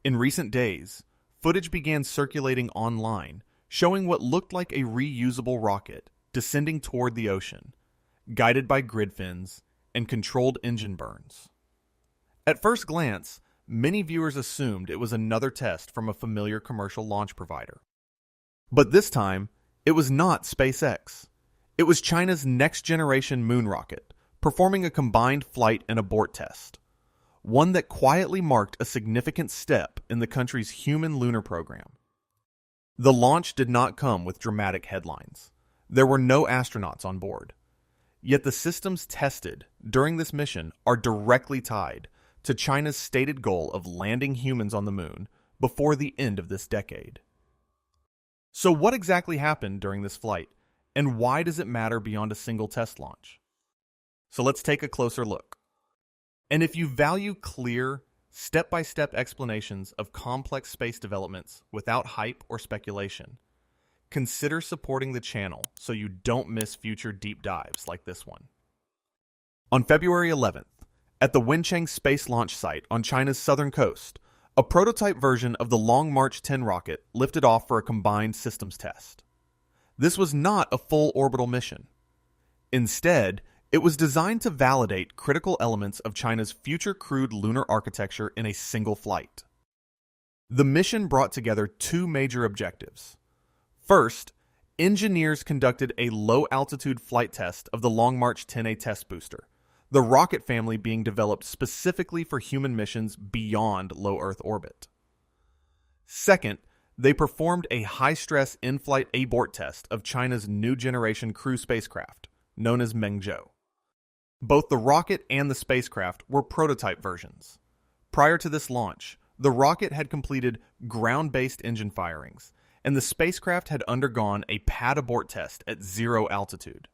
In recent days, footage began circulating online showing what looked like a reusable rocket descending toward the ocean, guided by grid fins and controlled engine burns. At first glance, many viewers assumed it was another test from a familiar commercial launch provider. But this time, it was not SpaceX. It was China's next-generation moon rocket, performing a combined flight and abort test, one that quietly marked a significant step in the country's human lunar program. The launch did not come with dramatic headlines. There were no astronauts on board. Yet the systems tested during this mission are directly tied to China's stated goal of landing humans on the moon before the end of this decade. So what exactly happened during this flight, and why does it matter beyond a single test launch? So let's take a closer look. And if you value clear, step-by-step explanations of complex space developments without hype or speculation, consider supporting the channel so you don't miss future deep dives like this one. On February 11th, at the Wenchang Space Launch Site on China's southern coast, a prototype version of the Long March 10 rocket lifted off for a combined systems test. This was not a full orbital mission. Instead, it was designed to validate critical elements of China's future crewed lunar architecture in a single flight. The mission brought together two major objectives. First, engineers conducted a low-altitude flight test of the Long March 10A test booster, the rocket family being developed specifically for human missions beyond low Earth orbit. Second, they performed a high-stress in-flight abort test of China's new generation crew spacecraft, known as Mengzhou. Both the rocket and the spacecraft were prototype versions. Prior to this launch, the rocket had completed ground-based engine firings, and the spacecraft had undergone a pad abort test at 0 altitude.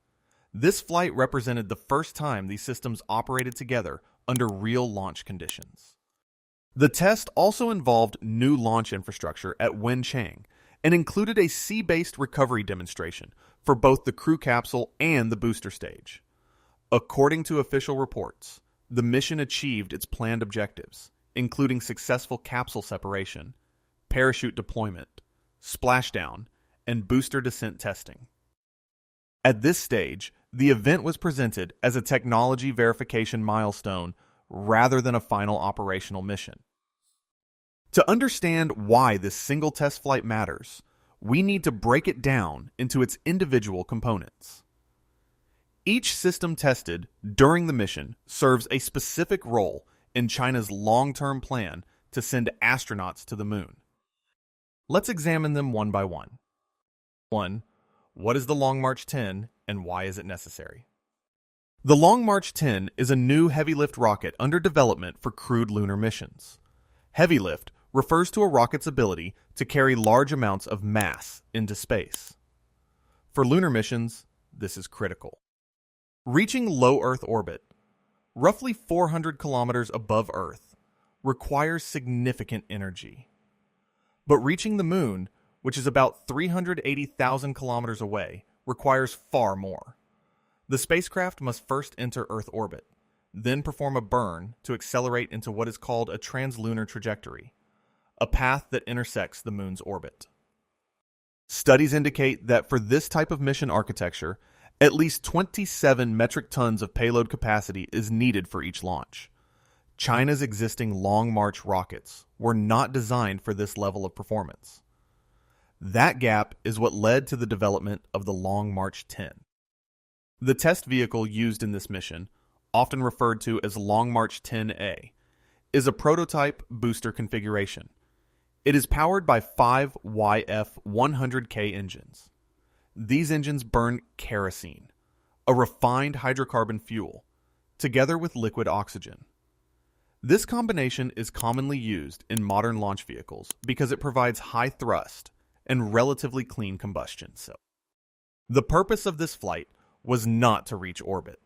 This flight represented the first time these systems operated together under real launch conditions. The test also involved new launch infrastructure at Wenchang and included a sea-based recovery demonstration for both the crew capsule and the booster stage. According to official reports, the mission achieved its planned objectives, including successful capsule separation, parachute deployment, splashdown, and booster descent testing. At this stage, the event was presented as a technology verification milestone rather than a final operational mission. To understand why this single test flight matters, we need to break it down into its individual components. Each system tested during the mission serves a specific role in China's long-term plan to send astronauts to the moon. Let's examine them one by one. 1. What is the Long March 10 and why is it necessary? The Long March 10 is a new heavy-lift rocket under development for crewed lunar missions. Heavy lift refers to a rocket's ability to carry large amounts of mass into space. For lunar missions, this is critical. Reaching low Earth orbit, roughly 400 kilometers above Earth, requires significant energy. But reaching the moon, which is about 380,000 kilometers away, requires far more. The spacecraft must first enter Earth orbit, then perform a burn to accelerate into what is called a translunar trajectory, a path that intersects the moon's orbit. Studies indicate that for this type of mission architecture, at least 27 metric tons of payload capacity is needed for each launch. China's existing Long March rockets were not designed for this level of performance. That gap is what led to the development of the Long March 10. The test vehicle used in this mission, often referred to as Long March 10A, is a prototype booster configuration. It is powered by 5 YF-100K engines. These engines burn kerosene, a refined hydrocarbon fuel, together with liquid oxygen. This combination is commonly used in modern launch vehicles because it provides high thrust and relatively clean combustion. The purpose of this flight was not to reach orbit.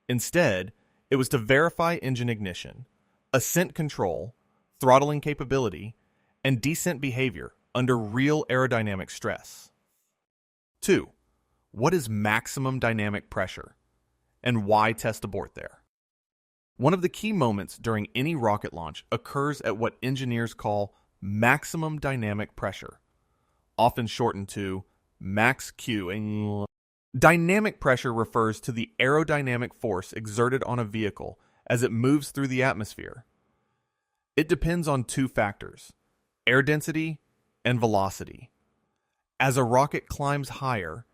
Instead, it was to verify engine ignition, ascent control, throttling capability, and descent behavior under real aerodynamic stress. 2. What is maximum dynamic pressure, and why test abort there? One of the key moments during any rocket launch occurs at what engineers call maximum dynamic pressure, often shortened to max Q. Dynamic pressure refers to the aerodynamic force exerted on a vehicle as it moves through the atmosphere. It depends on two factors: air density and velocity. As a rocket climbs higher,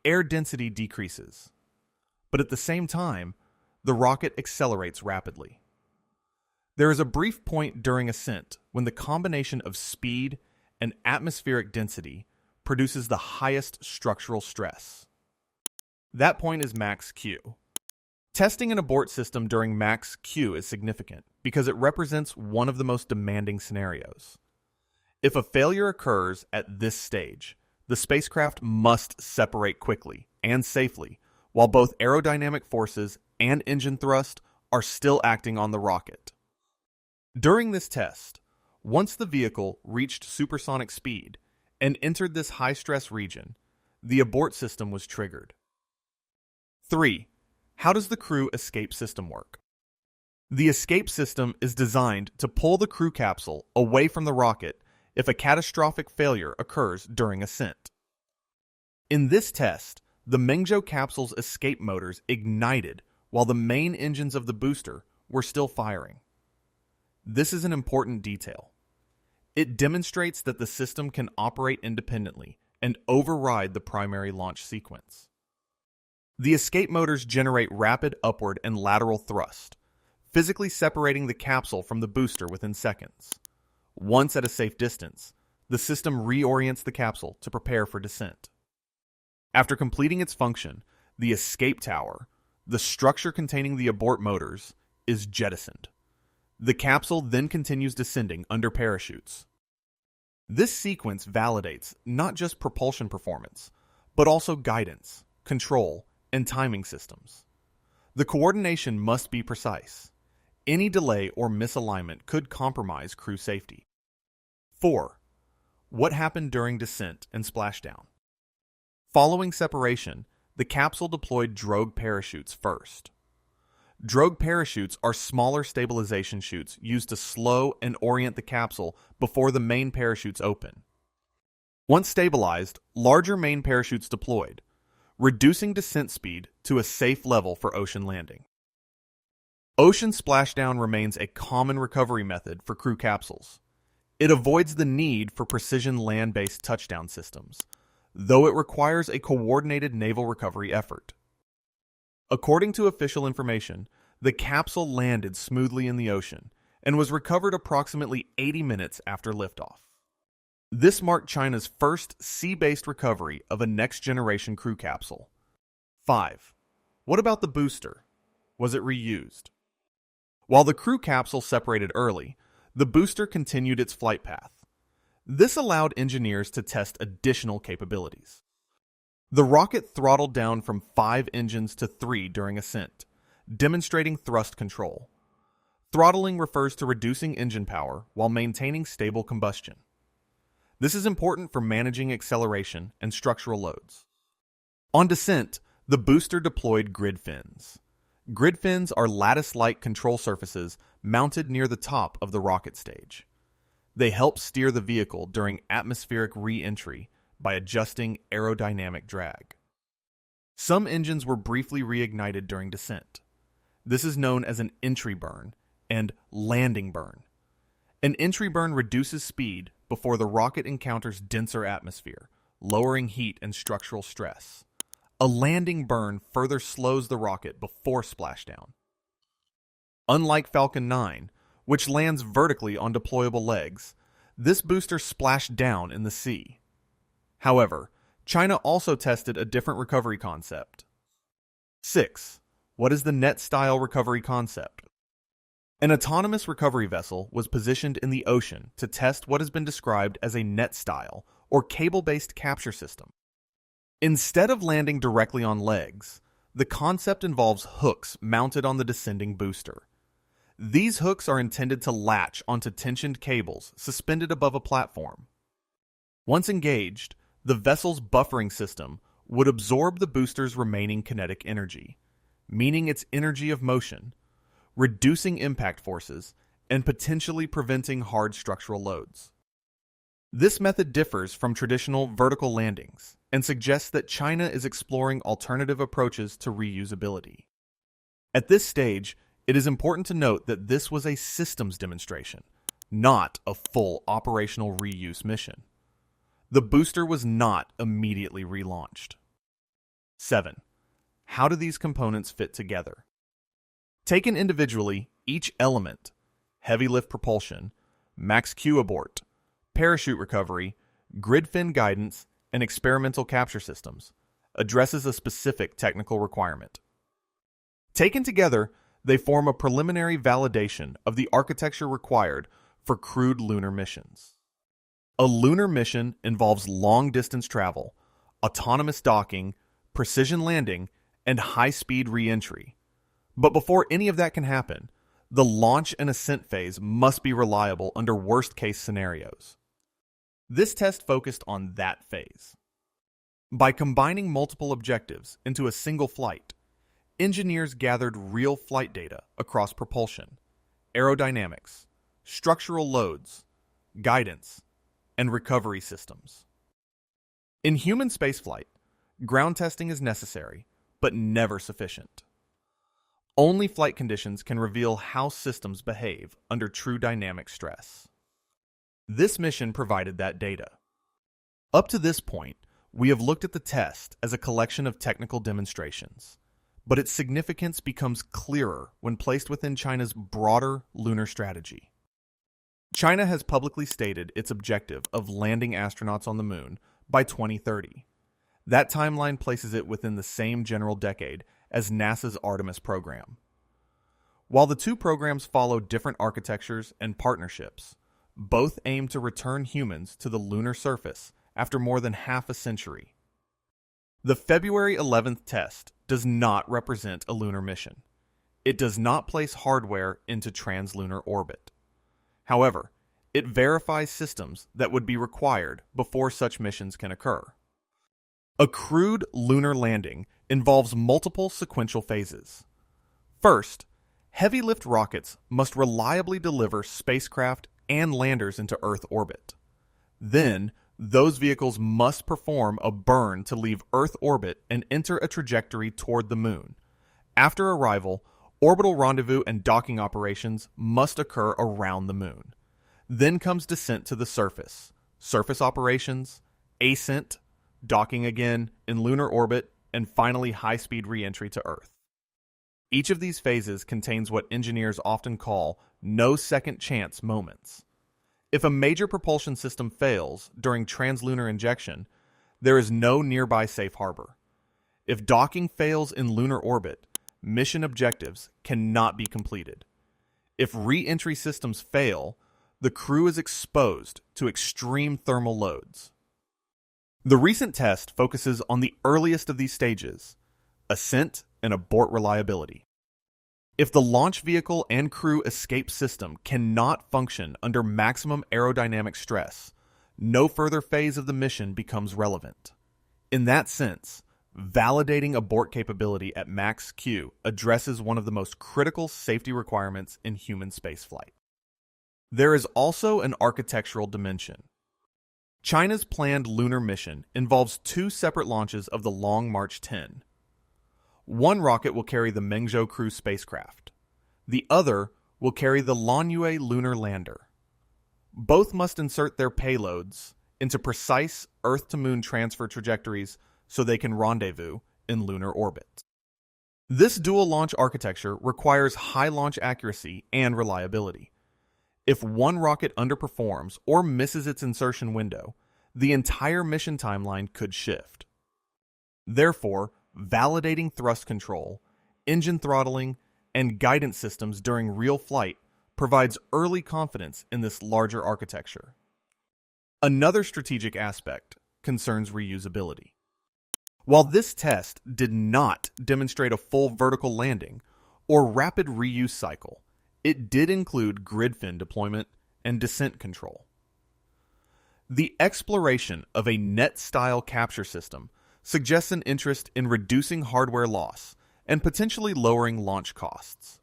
air density decreases. But at the same time, the rocket accelerates rapidly. There is a brief point during ascent when the combination of speed and atmospheric density produces the highest structural stress. That point is max Q. Testing an abort system during max Q is significant because it represents one of the most demanding scenarios. If a failure occurs at this stage, the spacecraft must separate quickly and safely while both aerodynamic forces and engine thrust are still acting on the rocket. During this test, once the vehicle reached supersonic speed and entered this high-stress region, the abort system was triggered. 3. How does the crew escape system work? The escape system is designed to pull the crew capsule away from the rocket if a catastrophic failure occurs during ascent. In this test, the Mengzhou capsule's escape motors ignited while the main engines of the booster were still firing. This is an important detail. It demonstrates that the system can operate independently and override the primary launch sequence. The escape motors generate rapid upward and lateral thrust, physically separating the capsule from the booster within seconds. Once at a safe distance, the system reorients the capsule to prepare for descent. After completing its function, the escape tower, the structure containing the abort motors, is jettisoned. The capsule then continues descending under parachutes. This sequence validates not just propulsion performance, but also guidance, control, and timing systems. The coordination must be precise. Any delay or misalignment could compromise crew safety. 4. What happened during descent and splashdown? Following separation, the capsule deployed drogue parachutes first. Drogue parachutes are smaller stabilization chutes used to slow and orient the capsule before the main parachutes open. Once stabilized, larger main parachutes deployed, reducing descent speed to a safe level for ocean landing. Ocean splashdown remains a common recovery method for crew capsules. It avoids the need for precision land-based touchdown systems, though it requires a coordinated naval recovery effort. According to official information, the capsule landed smoothly in the ocean and was recovered approximately 80 minutes after liftoff. This marked China's first sea-based recovery of a next-generation crew capsule. 5. What about the booster? Was it reused? While the crew capsule separated early, the booster continued its flight path. This allowed engineers to test additional capabilities. The rocket throttled down from 5 engines to 3 during ascent, demonstrating thrust control. Throttling refers to reducing engine power while maintaining stable combustion. This is important for managing acceleration and structural loads. On descent, the booster deployed grid fins. Grid fins are lattice-like control surfaces mounted near the top of the rocket stage. They help steer the vehicle during atmospheric re-entry by adjusting aerodynamic drag. Some engines were briefly reignited during descent. This is known as an entry burn and landing burn. An entry burn reduces speed before the rocket encounters denser atmosphere, lowering heat and structural stress. A landing burn further slows the rocket before splashdown. Unlike Falcon 9, which lands vertically on deployable legs, this booster splashed down in the sea. However, China also tested a different recovery concept. 6. What is the net-style recovery concept? An autonomous recovery vessel was positioned in the ocean to test what has been described as a net-style, or cable-based capture system. Instead of landing directly on legs, the concept involves hooks mounted on the descending booster. These hooks are intended to latch onto tensioned cables suspended above a platform. Once engaged, the vessel's buffering system would absorb the booster's remaining kinetic energy, meaning its energy of motion, reducing impact forces, and potentially preventing hard structural loads. This method differs from traditional vertical landings and suggests that China is exploring alternative approaches to reusability. At this stage, it is important to note that this was a systems demonstration, not a full operational reuse mission. The booster was not immediately relaunched. 7. How do these components fit together? Taken individually, each element, heavy lift propulsion, max Q abort, parachute recovery, grid fin guidance, and experimental capture systems, addresses a specific technical requirement. Taken together, they form a preliminary validation of the architecture required for crewed lunar missions. A lunar mission involves long-distance travel, autonomous docking, precision landing, and high-speed re-entry. But before any of that can happen, the launch and ascent phase must be reliable under worst-case scenarios. This test focused on that phase. By combining multiple objectives into a single flight, engineers gathered real flight data across propulsion, aerodynamics, structural loads, guidance, and recovery systems. In human spaceflight, ground testing is necessary, but never sufficient. Only flight conditions can reveal how systems behave under true dynamic stress. This mission provided that data. Up to this point, we have looked at the test as a collection of technical demonstrations, but its significance becomes clearer when placed within China's broader lunar strategy. China has publicly stated its objective of landing astronauts on the moon by 2030. That timeline places it within the same general decade as NASA's Artemis program. While the two programs follow different architectures and partnerships, both aim to return humans to the lunar surface after more than half a century. The February 11th test does not represent a lunar mission. It does not place hardware into translunar orbit. However, it verifies systems that would be required before such missions can occur. A crewed lunar landing involves multiple sequential phases. First, heavy lift rockets must reliably deliver spacecraft and landers into Earth orbit. Then, those vehicles must perform a burn to leave Earth orbit and enter a trajectory toward the moon. After arrival, orbital rendezvous and docking operations must occur around the moon. Then comes descent to the surface operations, ascent, docking again in lunar orbit, and finally high-speed re-entry to Earth. Each of these phases contains what engineers often call no-second-chance moments. If a major propulsion system fails during translunar injection, there is no nearby safe harbor. If docking fails in lunar orbit, mission objectives cannot be completed. If re-entry systems fail, the crew is exposed to extreme thermal loads. The recent test focuses on the earliest of these stages, ascent and abort reliability. If the launch vehicle and crew escape system cannot function under maximum aerodynamic stress, no further phase of the mission becomes relevant. In that sense, validating abort capability at max Q addresses one of the most critical safety requirements in human spaceflight. There is also an architectural dimension. China's planned lunar mission involves two separate launches of the Long March 10. One rocket will carry the Mengzhou crew spacecraft. The other will carry the Lunar lunar lander. Both must insert their payloads into precise Earth-to-Moon transfer trajectories so they can rendezvous in lunar orbit. This dual launch architecture requires high launch accuracy and reliability. If one rocket underperforms or misses its insertion window, the entire mission timeline could shift. Therefore, validating thrust control, engine throttling, and guidance systems during real flight provides early confidence in this larger architecture. Another strategic aspect concerns reusability. While this test did not demonstrate a full vertical landing or rapid reuse cycle, it did include grid fin deployment and descent control. The exploration of a net-style capture system suggests an interest in reducing hardware loss and potentially lowering launch costs.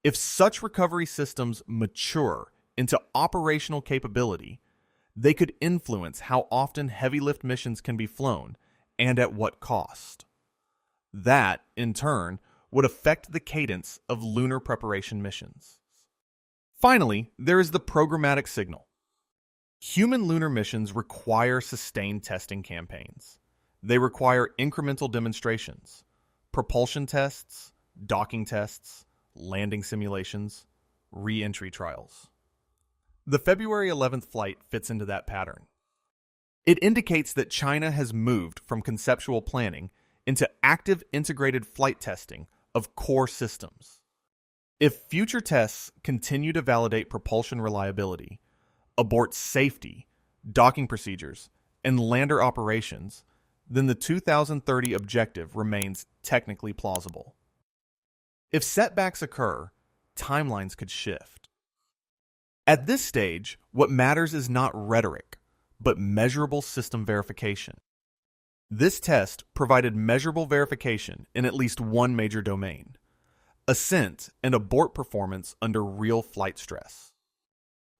If such recovery systems mature into operational capability, they could influence how often heavy lift missions can be flown and at what cost. That, in turn, would affect the cadence of lunar preparation missions. Finally, there is the programmatic signal. Human lunar missions require sustained testing campaigns. They require incremental demonstrations, propulsion tests, docking tests, landing simulations, re-entry trials. The February 11th flight fits into that pattern. It indicates that China has moved from conceptual planning into active integrated flight testing of core systems. If future tests continue to validate propulsion reliability, abort safety, docking procedures, and lander operations, then the 2030 objective remains technically plausible. If setbacks occur, timelines could shift. At this stage, what matters is not rhetoric, but measurable system verification. This test provided measurable verification in at least one major domain: ascent and abort performance under real flight stress.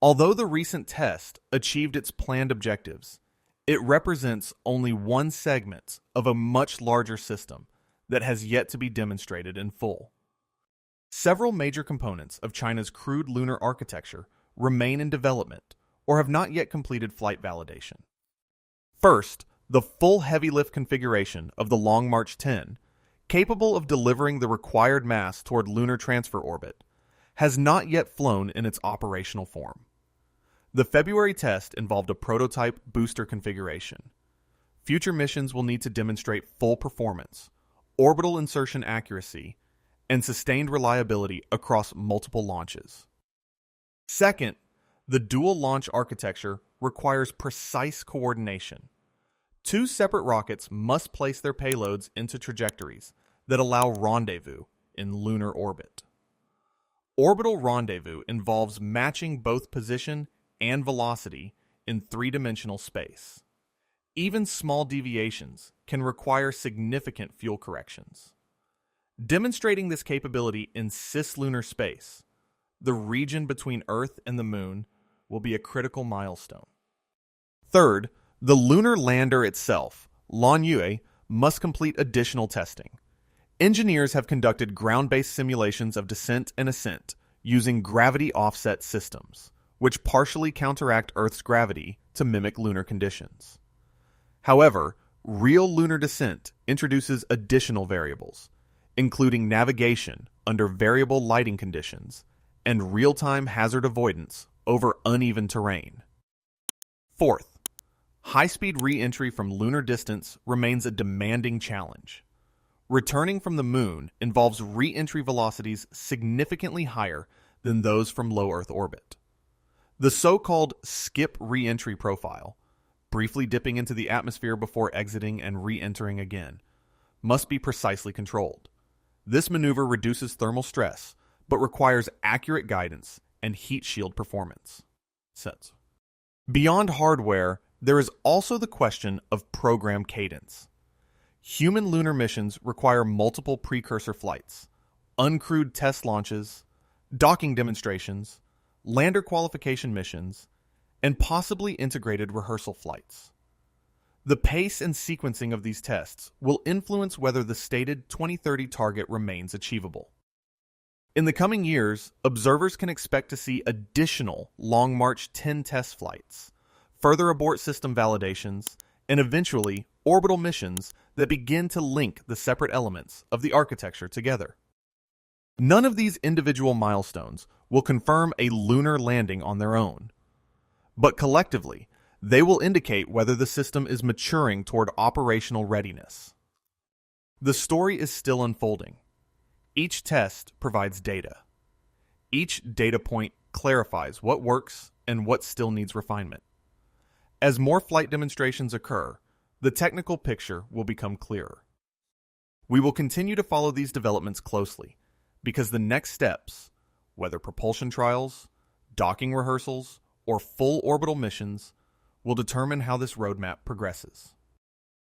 Although the recent test achieved its planned objectives, it represents only one segment of a much larger system that has yet to be demonstrated in full. Several major components of China's crewed lunar architecture remain in development or have not yet completed flight validation. First, the full heavy lift configuration of the Long March 10, capable of delivering the required mass toward lunar transfer orbit, has not yet flown in its operational form. The February test involved a prototype booster configuration. Future missions will need to demonstrate full performance, orbital insertion accuracy, and sustained reliability across multiple launches. Second, the dual launch architecture requires precise coordination. Two separate rockets must place their payloads into trajectories that allow rendezvous in lunar orbit. Orbital rendezvous involves matching both position and velocity in three-dimensional space. Even small deviations can require significant fuel corrections. Demonstrating this capability in cislunar space, the region between Earth and the Moon, will be a critical milestone. Third, the lunar lander itself, Lunar, must complete additional testing. Engineers have conducted ground-based simulations of descent and ascent using gravity offset systems, which partially counteract Earth's gravity to mimic lunar conditions. However, real lunar descent introduces additional variables, including navigation under variable lighting conditions and real-time hazard avoidance over uneven terrain. Fourth, high-speed re-entry from lunar distance remains a demanding challenge. Returning from the Moon involves re-entry velocities significantly higher than those from low Earth orbit. The so-called skip re-entry profile, briefly dipping into the atmosphere before exiting and re-entering again, must be precisely controlled. This maneuver reduces thermal stress, but requires accurate guidance and heat shield performance. Beyond hardware, there is also the question of program cadence. Human lunar missions require multiple precursor flights, uncrewed test launches, docking demonstrations, lander qualification missions, and possibly integrated rehearsal flights. The pace and sequencing of these tests will influence whether the stated 2030 target remains achievable. In the coming years, observers can expect to see additional Long March 10 test flights, further abort system validations, and eventually orbital missions that begin to link the separate elements of the architecture together. None of these individual milestones will confirm a lunar landing on their own, but collectively, they will indicate whether the system is maturing toward operational readiness. The story is still unfolding. Each test provides data. Each data point clarifies what works and what still needs refinement. As more flight demonstrations occur, the technical picture will become clearer. We will continue to follow these developments closely, because the next steps, whether propulsion trials, docking rehearsals, or full orbital missions, will determine how this roadmap progresses.